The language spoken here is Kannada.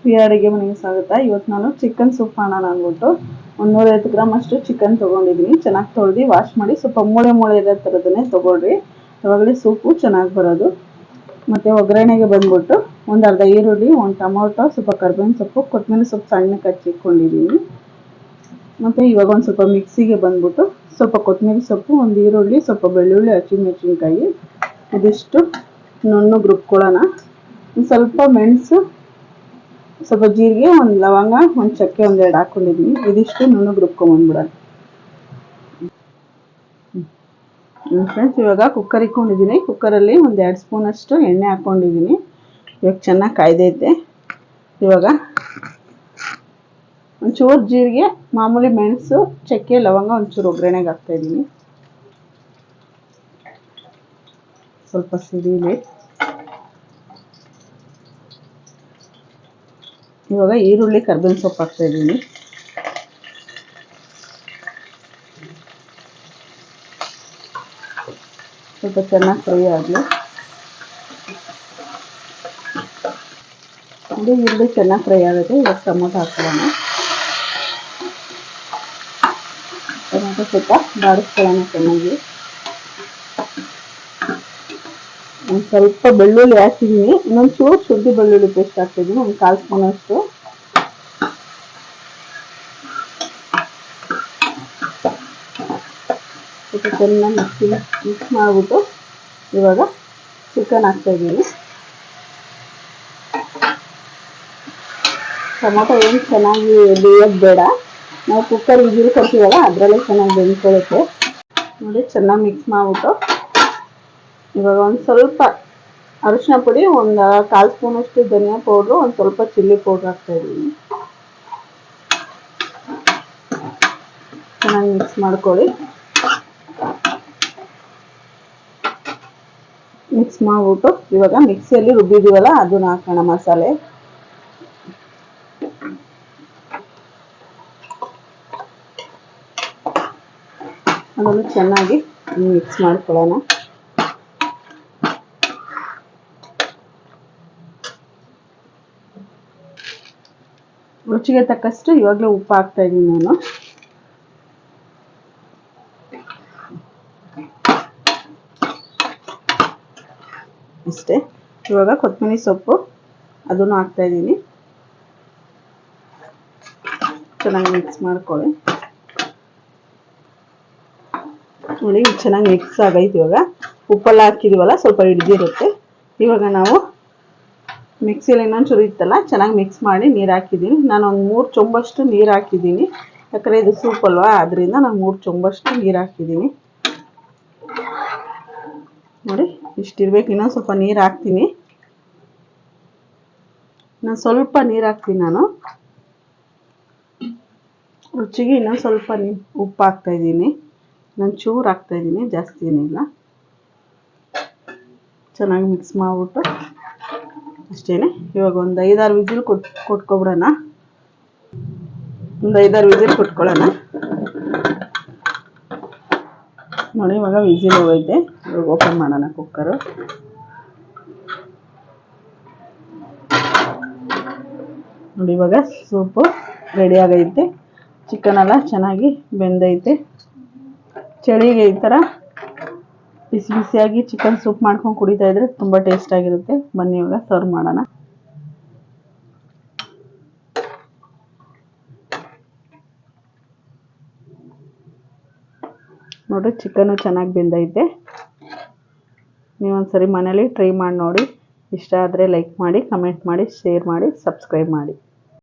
ಪ್ರಿಯ ಅಡುಗೆ ಮನೆಗೆ ಸ್ವಾಗತ. ಇವತ್ತು ನಾನು ಚಿಕನ್ ಸೂಪ್ ಮಾಡೋಣ ಅಂದ್ಬಿಟ್ಟು 150 ಗ್ರಾಮ್ ಅಷ್ಟು ಚಿಕನ್ ತೊಗೊಂಡಿದ್ದೀನಿ. ಚೆನ್ನಾಗಿ ತೊಳೆದು ವಾಶ್ ಮಾಡಿ ಸ್ವಲ್ಪ ಮೂಳೆ ಇರೋ ಥರದನ್ನೇ ತೊಗೊಳ್ರಿ, ಅವಾಗಲೇ ಸೂಪು ಚೆನ್ನಾಗಿ ಬರೋದು. ಮತ್ತು ಒಗ್ಗರಣೆಗೆ ಬಂದ್ಬಿಟ್ಟು ಒಂದು ಅರ್ಧ ಈರುಳ್ಳಿ, ಒಂದು ಟೊಮೊಟೊ, ಸ್ವಲ್ಪ ಕರಿಬೇವಿನ ಸೊಪ್ಪು, ಕೊತ್ತಂಬರಿ ಸೊಪ್ಪು ಸಣ್ಣಕ್ಕೆ ಹಚ್ಚಿಟ್ಕೊಂಡಿದ್ದೀನಿ. ಮತ್ತು ಇವಾಗ ಒಂದು ಸ್ವಲ್ಪ ಮಿಕ್ಸಿಗೆ ಬಂದ್ಬಿಟ್ಟು ಸ್ವಲ್ಪ ಕೊತ್ತಂಬರಿ ಸೊಪ್ಪು, ಒಂದು ಈರುಳ್ಳಿ, ಸ್ವಲ್ಪ ಬೆಳ್ಳುಳ್ಳಿ, ಹಸಿಮೆಣಸಿನ್ಕಾಯಿ ಇದಿಷ್ಟು ನುಣ್ಣಗೆ ರುಬ್ಕೊಳ್ಳೋಣ. ಸ್ವಲ್ಪ ಮೆಣಸು, ಸ್ವಲ್ಪ ಜೀರಿಗೆ, ಒಂದು ಲವಂಗ, ಒಂದು ಚಕ್ಕೆ, ಒಂದೆರಡು ಹಾಕೊಂಡಿದ್ದೀನಿ. ಇದಿಷ್ಟು ನುಣ್ಣಗೆ ರುಬ್ಕೊಂಡ್ಬಂದ್ಬಿಡೋಣ. ಫ್ರೆಂಡ್ಸ್, ಇವಾಗ ಕುಕ್ಕರ್ ಇಟ್ಕೊಂಡಿದ್ದೀನಿ. ಕುಕ್ಕರಲ್ಲಿ ಒಂದು 2 ಸ್ಪೂನ್ ಅಷ್ಟು ಎಣ್ಣೆ ಹಾಕ್ಕೊಂಡಿದ್ದೀನಿ. ಇವಾಗ ಚೆನ್ನಾಗಿ ಕಾಯ್ದೈತೆ. ಇವಾಗ ಒಂಚೂರು ಜೀರಿಗೆ, ಮಾಮೂಲಿ ಮೆಣಸು, ಚಕ್ಕೆ, ಲವಂಗ ಒಂಚೂರು ಒಗ್ಗರಣೆಗೆ ಹಾಕ್ತಾಯಿದ್ದೀನಿ. ಸ್ವಲ್ಪ ಸಿಡಿಲಿ. ಇವಾಗ ಈರುಳ್ಳಿ, ಕರಿಬೇವಿನ ಸೊಪ್ಪು ಹಾಕ್ತಾಯಿದ್ದೀನಿ. ಸ್ವಲ್ಪ ಚೆನ್ನಾಗಿ ಫ್ರೈ ಆಗಲಿ. ಇದು ಈರುಳ್ಳಿ ಚೆನ್ನಾಗಿ ಫ್ರೈ ಆಗುತ್ತೆ. ಇವಾಗ ಟೊಮೊಟೊ ಹಾಕ್ಕೊಳ್ಳೋಣ. ಟೊಮೊಟೊ ಸ್ವಲ್ಪ ಬಾಡಿಸ್ಕೊಳ್ಳೋಣ ಚೆನ್ನಾಗಿ. ಒಂದು ಸ್ವಲ್ಪ ಬೆಳ್ಳುಳ್ಳಿ ಹಾಕಿದ್ದೀನಿ. ಇನ್ನೊಂದು ಚೂರು ಶುಂಠಿ ಬೆಳ್ಳುಳ್ಳಿ ಪೇಸ್ಟ್ ಹಾಕ್ತಿದ್ದೀನಿ, ಒಂದು 1/4 ಸ್ಪೂನ್ ಅಷ್ಟು. ಸ್ವಲ್ಪ ಚೆನ್ನಾಗಿ ಮಿಕ್ಸ್ ಮಾಡಿಬಿಟ್ಟು ಇವಾಗ ಚಿಕನ್ ಹಾಕ್ತಾಯಿದ್ದೀನಿ. ಟೊಮೊಟೊ ಏನು ಚೆನ್ನಾಗಿ ಬೇಯೋದು ಬೇಡ, ನಾವು ಕುಕ್ಕರ್ ವಿಜಿಲ್ ಕೊಡ್ತೀವಲ್ಲ ಅದರಲ್ಲೇ ಚೆನ್ನಾಗಿ ಬೆಂದ್ಕೊಳ್ಳುತ್ತೆ. ನೋಡಿ, ಚೆನ್ನಾಗಿ ಮಿಕ್ಸ್ ಮಾಡಿಬಿಟ್ಟು ಇವಾಗ ಒಂದು ಸ್ವಲ್ಪ ಅರಿಶಿನ ಪುಡಿ, ಒಂದು 1/4 ಸ್ಪೂನ್ ಅಷ್ಟು ಧನಿಯಾ ಪೌಡ್ರು, ಒಂದು ಸ್ವಲ್ಪ ಚಿಲ್ಲಿ ಪೌಡ್ರ್ ಹಾಕ್ತಾಯಿದ್ದೀನಿ. ಚೆನ್ನಾಗಿ ಮಿಕ್ಸ್ ಮಾಡ್ಕೊಳ್ಳಿ. ಮಿಕ್ಸ್ ಮಾಡಿಬಿಟ್ಟು ಇವಾಗ ಮಿಕ್ಸಿಯಲ್ಲಿ ರುಬ್ಬಿದ್ದೀವಲ್ಲ ಅದನ್ನ ಹಾಕೋಣ ಮಸಾಲೆ. ಅದನ್ನು ಚೆನ್ನಾಗಿ ಮಿಕ್ಸ್ ಮಾಡ್ಕೊಳ್ಳೋಣ. ರುಚಿಗೆ ತಕ್ಕಷ್ಟು ಇವಾಗಲೇ ಉಪ್ಪು ಹಾಕ್ತಾ ಇದ್ದೀನಿ ನಾನು. ಅಷ್ಟೇ. ಇವಾಗ ಕೊತ್ತಂಬರಿ ಸೊಪ್ಪು ಅದನ್ನು ಹಾಕ್ತಾ ಇದ್ದೀನಿ. ಚೆನ್ನಾಗಿ ಮಿಕ್ಸ್ ಮಾಡ್ಕೊಳ್ಳಿ. ನೋಡಿ, ಚೆನ್ನಾಗಿ ಮಿಕ್ಸ್ ಆಗೈತೆ. ಇವಾಗ ಉಪ್ಪೆಲ್ಲ ಹಾಕಿದ್ದೀವಲ್ಲ, ಸ್ವಲ್ಪ ಹಿಡ್ದಿರುತ್ತೆ. ಇವಾಗ ನಾವು ಮಿಕ್ಸಿಯಲ್ಲಿ ಇನ್ನೊಂಚೂರು ಇತ್ತಲ್ಲ, ಚೆನ್ನಾಗಿ ಮಿಕ್ಸ್ ಮಾಡಿ ನೀರು ಹಾಕಿದ್ದೀನಿ. ನಾನು ಒಂದು 3 ಚೊಂಬಷ್ಟು ನೀರು ಹಾಕಿದ್ದೀನಿ. ಯಾಕಂದರೆ ಇದು ಸೂಪ್ ಅಲ್ವಾ, ಅದರಿಂದ ನಾನು 3 ಚೊಂಬಷ್ಟು ನೀರು ಹಾಕಿದ್ದೀನಿ. ನೋಡಿ, ಇಷ್ಟಿರ್ಬೇಕು. ಇನ್ನೊಂದು ಸ್ವಲ್ಪ ನೀರು ಹಾಕ್ತೀನಿ. ಸ್ವಲ್ಪ ನೀರು ಹಾಕ್ತೀನಿ ನಾನು. ರುಚಿಗೆ ಇನ್ನೊಂದು ಸ್ವಲ್ಪ ಉಪ್ಪು ಹಾಕ್ತಾಯಿದ್ದೀನಿ. ನಾನು ಚೂರು ಹಾಕ್ತಾಯಿದ್ದೀನಿ, ಜಾಸ್ತಿ ಏನಿಲ್ಲ. ಚೆನ್ನಾಗಿ ಮಿಕ್ಸ್ ಮಾಡಿಬಿಟ್ಟು ಅಷ್ಟೇ. ಇವಾಗ ಒಂದು 5-6 ವಿಜಿಲ್ ಕೊಟ್ಕೊಬಿಡೋಣ. ಒಂದು 5-6 ವಿಜಿಲ್ ಕೊಟ್ಕೊಳ್ಳೋಣ. ನೋಡಿ, ಇವಾಗ ವಿಜಿಲ್ ಹೋಗೈತೆ. ಇವಾಗ ಓಪನ್ ಮಾಡೋಣ ಕುಕ್ಕರು. ನೋಡಿ, ಇವಾಗ ಸೂಪು ರೆಡಿ ಆಗೈತೆ. ಚಿಕನ್ ಎಲ್ಲ ಚೆನ್ನಾಗಿ ಬೆಂದೈತೆ. ಚಳಿಗೆ ಈ ಥರ ಬಿಸಿ ಬಿಸಿಯಾಗಿ ಚಿಕನ್ ಸೂಪ್ ಮಾಡ್ಕೊಂಡು ಕುಡಿತಾ ಇದ್ರೆ ತುಂಬ ಟೇಸ್ಟ್ ಆಗಿರುತ್ತೆ. ಬನ್ನಿ ಇವಾಗ ಸರ್ವ್ ಮಾಡೋಣ. ನೋಡಿ, ಚಿಕನ್ನು ಚೆನ್ನಾಗಿ ಬೆಂದೈತೆ. ನೀವೊಂದ್ಸರಿ ಮನೇಲಿ ಟ್ರೈ ಮಾಡಿ ನೋಡಿ. ಇಷ್ಟ ಆದರೆ ಲೈಕ್ ಮಾಡಿ, ಕಮೆಂಟ್ ಮಾಡಿ, ಶೇರ್ ಮಾಡಿ, ಸಬ್ಸ್ಕ್ರೈಬ್ ಮಾಡಿ.